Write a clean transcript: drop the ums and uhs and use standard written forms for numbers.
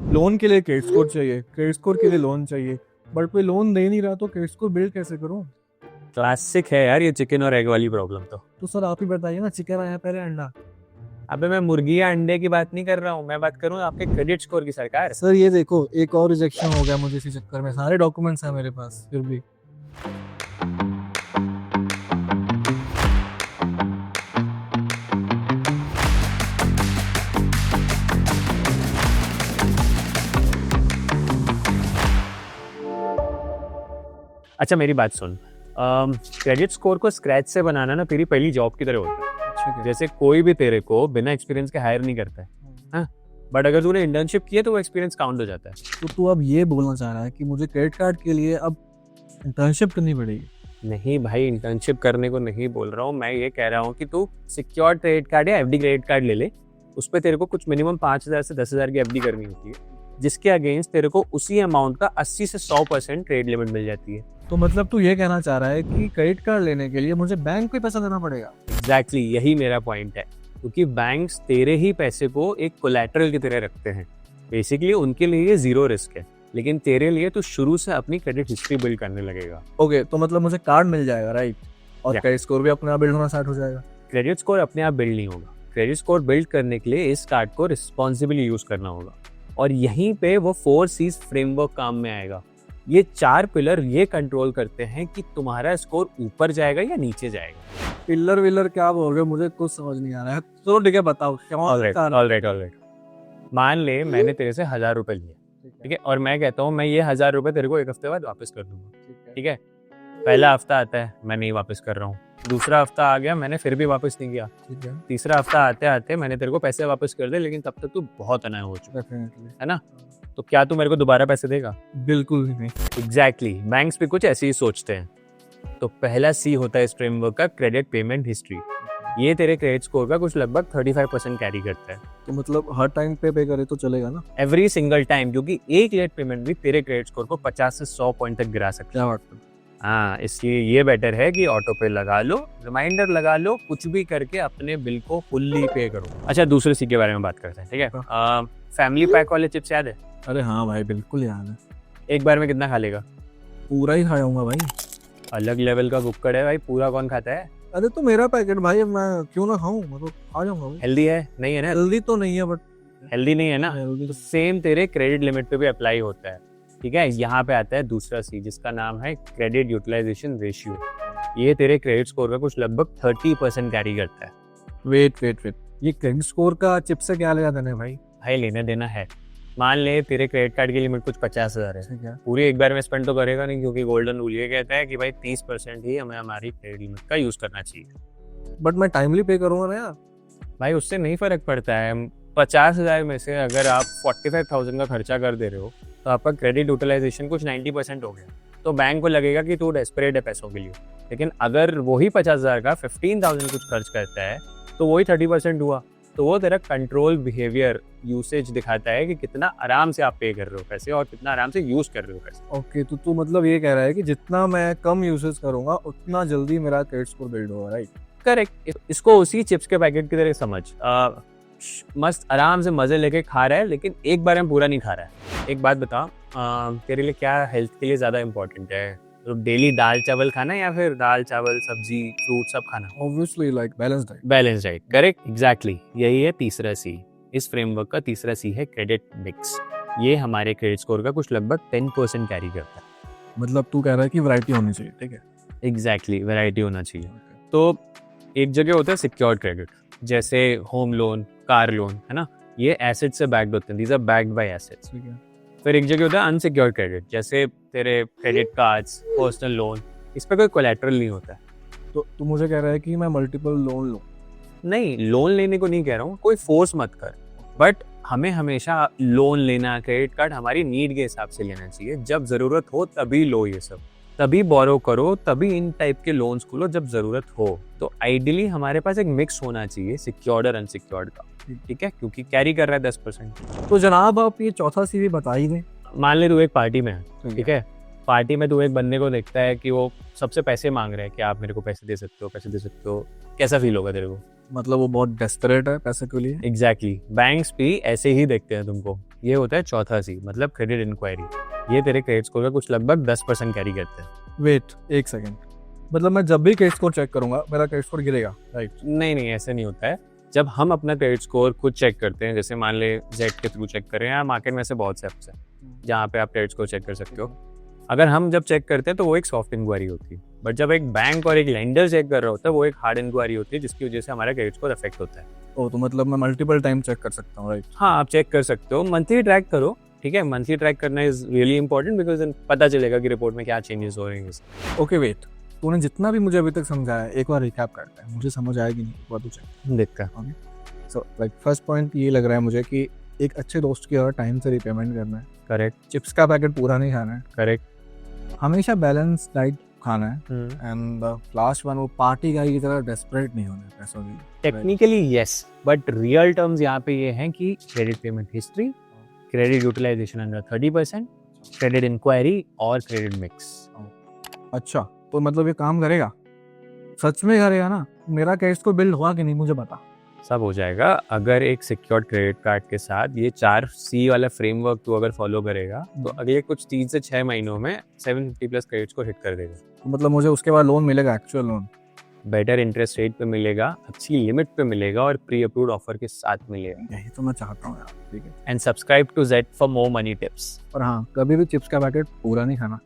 Loan के लिए credit score चाहिए, क्रेडिट स्कोर के लिए लोन चाहिए, बट कोई लोन दे नहीं रहा तो क्रेडिट स्कोर बिल्ड कैसे करूं? क्लासिक है यार ये चिकन और एग वाली प्रॉब्लम तो सर आप ही बताइए ना, चिकन आया पहले अंडा? अबे मैं मुर्गी या अंडे की बात नहीं कर रहा हूँ, मैं बात करूँ आपके क्रेडिट स्कोर की सरकार। सर ये देखो, एक और रिजेक्शन हो गया मुझे इसी चक्कर में। सारे डॉक्यूमेंट्स हैं मेरे पास फिर भी। अच्छा मेरी बात सुन, क्रेडिट स्कोर को स्क्रैच से बनाना ना तेरी पहली जॉब की तरह होता है। जैसे कोई भी तेरे को बिना एक्सपीरियंस के हायर नहीं करता है, बट अगर तूने इंटर्नशिप की है तो वो एक्सपीरियंस काउंट हो जाता है। तो तू अब ये बोलना चाह रहा है कि मुझे क्रेडिट कार्ड के लिए अब इंटर्नशिप करनी पड़ेगी? नहीं भाई, इंटर्नशिप करने को नहीं बोल रहा हूँ, मैं ये कह रहा हूँ कि तू सिक्योर्ड क्रेडिट कार्ड या एफडी क्रेडिट कार्ड ले ले। उस पर तेरे को कुछ मिनिमम 5,000 से 10,000 की एफडी करनी होती है, जिसके अगेंस्ट तेरे को उसी अमाउंट का 80 से 100% ट्रेड लिमिट मिल जाती है। तो मतलब तू ये कहना चाह रहा है कि क्रेडिट कार्ड लेने के लिए मुझे बैंक को ही पैसा देना पड़ेगा? एग्जैक्टली यही मेरा पॉइंट है, क्योंकि बैंक्स तेरे ही पैसे को एक कोलैटरल की तरह रखते हैं। बेसिकली उनके लिए ये जीरो रिस्क है, लेकिन तेरे लिए तो शुरू से अपनी क्रेडिट हिस्ट्री बिल्ड करने लगेगा। ओके, तो मतलब मुझे कार्ड मिल जाएगा, राइट? और Yeah. क्रेडिट स्कोर भी अपने आप बिल्ड होना स्टार्ट हो जाएगा? क्रेडिट स्कोर अपने आप बिल्ड नहीं होगा। क्रेडिट स्कोर बिल्ड करने के लिए इस कार्ड को रिस्पॉन्सिबली यूज करना होगा, और यहीं पे वो 4Cs फ्रेमवर्क काम में आएगा। ये 4 पिलर ये कंट्रोल करते हैं कि तुम्हारा स्कोर ऊपर जाएगा या नीचे जाएगा। पिलर विलर क्या बोल रहे हो? मुझे कुछ समझ नहीं आ रहा है। तो ठीक है, बताओ ऑलराइट। मान ले मैंने तेरे से 1,000 रुपए लिए, ठीक है, और मैं कहता हूँ मैं ये 1,000 रुपए तेरे को 1 हफ्ते बाद वापस कर दूंगा, ठीक है। पहला हफ्ता आता है, मैं नहीं वापस कर रहा हूँ। दूसरा हफ्ता आ गया, मैंने फिर भी वापस नहीं किया। ठीक है। तीसरा हफ्ता आते आते मैंने तेरे को पैसे वापस कर दे, लेकिन तब तक तू बहुत अनाय हो चुका है ना। तो क्या तू मेरे को दोबारा पैसे देगा? बिल्कुल भी नहीं। एग्जैक्टली, बैंक्स भी कुछ ऐसे ही सोचते हैं। तो पहला सी होता है इस फ्रेमवर्क का, क्रेडिट पेमेंट हिस्ट्री। ये तेरे क्रेडिट स्कोर का कुछ लगभग 35% कैरी करता है। तो मतलब हर टाइम पे करे तो चलेगा ना? एवरी सिंगल टाइम, क्योंकि एक लेट पेमेंट भी तेरे क्रेडिट स्कोर को 50 से 100 पॉइंट तक गिरा सकता है। क्या बात है? हाँ, इसलिए ये बेटर है कि ऑटो पे लगा लो, रिमाइंडर लगा लो, कुछ भी करके अपने बिल को फुल्ली पे करो। अच्छा, दूसरे सी के बारे में बात करते हैं, ठीक है। फैमिली पैक वाले चिप्स याद है? अरे हाँ भाई, बिल्कुल याद है। एक बार में कितना खा लेगा? पूरा ही खाऊंगा भाई। अलग लेवल का कुक्कड़ है भाई, पूरा कौन खाता है? अरे तो मेरा पैकेट भाई, मैं क्यों ना खाऊं, मैं तो खा जाऊंगा भाई। हेल्दी है? नहीं है ना? हेल्दी तो नहीं है, बट हेल्दी नहीं है ना, हेल्दी तो सेम तेरे क्रेडिट लिमिट पे भी अप्लाई होता है, ठीक है। यहाँ पे आता है दूसरा सी, जिसका नाम है क्रेडिट यूटिलाइजेशन रेशियो। ये तेरे क्रेडिट स्कोर का कुछ लगभग 30% कैरी करता है। वेट, ये क्रेडिट स्कोर का चिप से क्या लेना देना है भाई? भाई लेना देना है। मान ले तेरे क्रेडिट कार्ड की लिमिट कुछ 50,000 है, ठीक है। पूरी एक बार में स्पेंड तो करेगा नहीं, क्योंकि गोल्डन रूल ये कहता है कि भाई 30% ही हमें हमारी क्रेडिट लिमिट का यूज करना चाहिए। बट मैं टाइमली पे करूंगा ना यार। भाई उससे नहीं फर्क पड़ता है। 50,000 में से अगर आप 45,000 का खर्चा कर दे रहे हो, तो आपका क्रेडिट यूटिलाइजेशन कुछ 90% हो गया। तो बैंक को लगेगा कि तू डेस्परेट है पैसों के लिए। लेकिन अगर वही 50,000 का 15,000 कुछ खर्च करता है, तो वही 30% हुआ। तो वो तेरा कंट्रोल बिहेवियर यूसेज दिखाता है कि कितना आराम से आप पे कर रहे हो पैसे, और कितना आराम से यूज कर रहे हो पैसे। ओके, तो तू मतलब ये कह रहा है कि जितना मैं कम यूसेज करूंगा उतना जल्दी मेरा क्रेडिट स्कोर बिल्ड होगा, राइट? करेक्ट। इसको उसी चिप्स के पैकेट की तरह समझ। मस्त आराम से मजे लेके खा रहा है, लेकिन एक बार में पूरा नहीं खा रहा है। एक बात बता, तेरे लिए क्या हेल्थ के लिए ज्यादा इंपॉर्टेंट है? तो डेली दाल चावल खाना, या फिर दाल चावल सब्जी फ्रूट सब खाना? Obviously like balance diet. Balance diet, correct, exactly. यही है तीसरा सी। इस फ्रेमवर्क का तीसरा सी है क्रेडिट मिक्स। ये हमारे क्रेडिट स्कोर का कुछ लगभग 10% कैरी करता है। मतलब तू कह रहा है कि वैरायटी होनी चाहिए, ठीक है? एग्जैक्टली, वैरायटी होना चाहिए। तो एक जगह होता है सिक्योर्ड क्रेडिट, जैसे होम लोन, कार लोन, है ना, ये एसेट से बैक्ड होते हैं, these are backed by assets. ठीक है। फिर एक जगह होता है अनसिक्योर्ड क्रेडिट, जैसे तेरे क्रेडिट कार्ड्स, पर्सनल लोन, इस पर कोई कोलैटरल नहीं होता है। तो तू मुझे कह रहा है कि मैं मल्टीपल लोन लूं? नहीं, लोन लेने को नहीं कह रहा हूँ, कोई फोर्स मत कर, बट हमें हमेशा लोन लेना, क्रेडिट कार्ड हमारी नीड के हिसाब से लेना चाहिए। जब जरूरत हो तभी लो, ये सब तभी बोरो करो, तभी इन टाइप के लोन्स खोलो जब जरूरत हो। तो आइडियली हमारे पास एक मिक्स होना चाहिए सिक्योर्ड और अनसिक्योर्ड का, ठीक है, क्योंकि कैरी कर रहा है 10%। तो जनाब आप ये चौथा सी भी बता ही दें। मान ले तू एक पार्टी में है, ठीक है, पार्टी में तू एक बंदे को देखता है कि वो सबसे पैसे मांग रहे हैं कि आप मेरे को पैसे दे सकते हो, पैसे दे सकते हो, कैसा फील होगा तेरे को? मतलब वो बहुत डेस्परेट है पैसे के लिए। एग्जैक्टली बैंक्स भी ऐसे ही देखते हैं तुमको। ये होता है चौथा सी, मतलब क्रेडिट इंक्वायरी। ये तेरे क्रेडिट स्कोर का कुछ लगभग 10% कैरी करते हैं। वेट एक सेकेंड, मतलब मैं जब भी क्रेडिट स्कोर चेक करूंगा मेरा क्रेडिट स्कोर गिरेगा, राइट? नहीं, ऐसे नहीं होता है। जब हम अपना क्रेडिट स्कोर खुद चेक करते हैं, जैसे मान ले जेड के थ्रू चेक करें, या मार्केट में से बहुत से ऐप्स हैं जहाँ पे आप क्रेडिट स्कोर चेक कर सकते हो। अगर हम जब चेक करते हैं तो वो एक सॉफ्ट इंक्वायरी होती है, बट जब एक बैंक और एक लेंडर चेक कर रहा होता है वो एक हार्ड इंक्वायरी होती है, जिसकी वजह से हमारा क्रेडिट स्कोर अफेक्ट होता है। ओ, तो मतलब मैं मल्टीपल टाइम चेक कर सकता हूँ, राइट? हाँ, आप चेक कर सकते हो, मंथली ट्रैक करो, ठीक है? मंथली ट्रैक करना इज रियली इंपॉर्टेंट, बिकॉज पता चलेगा कि रिपोर्ट में क्या चेंजेस हो रहे हैं। ओके वेट, तूने जितना भी मुझे अभी तक समझाया है एक बार रिकैप करते हैं, मुझे समझ आएगी नहीं, एक बार तू चेक देखता है। सो लाइक फर्स्ट पॉइंट ये लग रहा है मुझे कि एक अच्छे दोस्त की और टाइम से रिपेमेंट करना है, करेक्ट। चिप्स का पैकेट पूरा नहीं खाना है, करेक्ट। हमेशा बैलेंस डाइट खाना है, एंड लास्ट वन वो पार्टी गाई की तरह डेस्परेट नहीं होना है पैसों की। Technically yes, but real terms यहाँ पे ये हैं कि credit payment history, credit utilisation under 30%, credit inquiry और क्रेडिट मिक्स। अच्छा, तो मतलब ये काम करेगा? सच में करेगा ना? मेरा क्रेडिट स्कोर बिल्ड हुआ कि नहीं मुझे बता। सब हो जाएगा अगर एक सिक्योर्ड क्रेडिट कार्ड के साथ ये 4C वाला फ्रेमवर्क तू अगर फॉलो करेगा तो अगले कुछ 3 से 6 महीनों में 750+ क्रेडिट्स को हिट कर देगा। तो मतलब मुझे उसके बाद लोन मिलेगा, actual loan? Better interest rate पे मिलेगा, अच्छी लिमिट पे मिलेगा और प्री अप्रूव्ड ऑफर के साथ मिलेगा। यही तो मैं चाहता हूँ यार, ठीक है? And subscribe to Z for more money tips. और हाँ, कभी भी चिप्स का पैकेट पूरा नहीं खाना।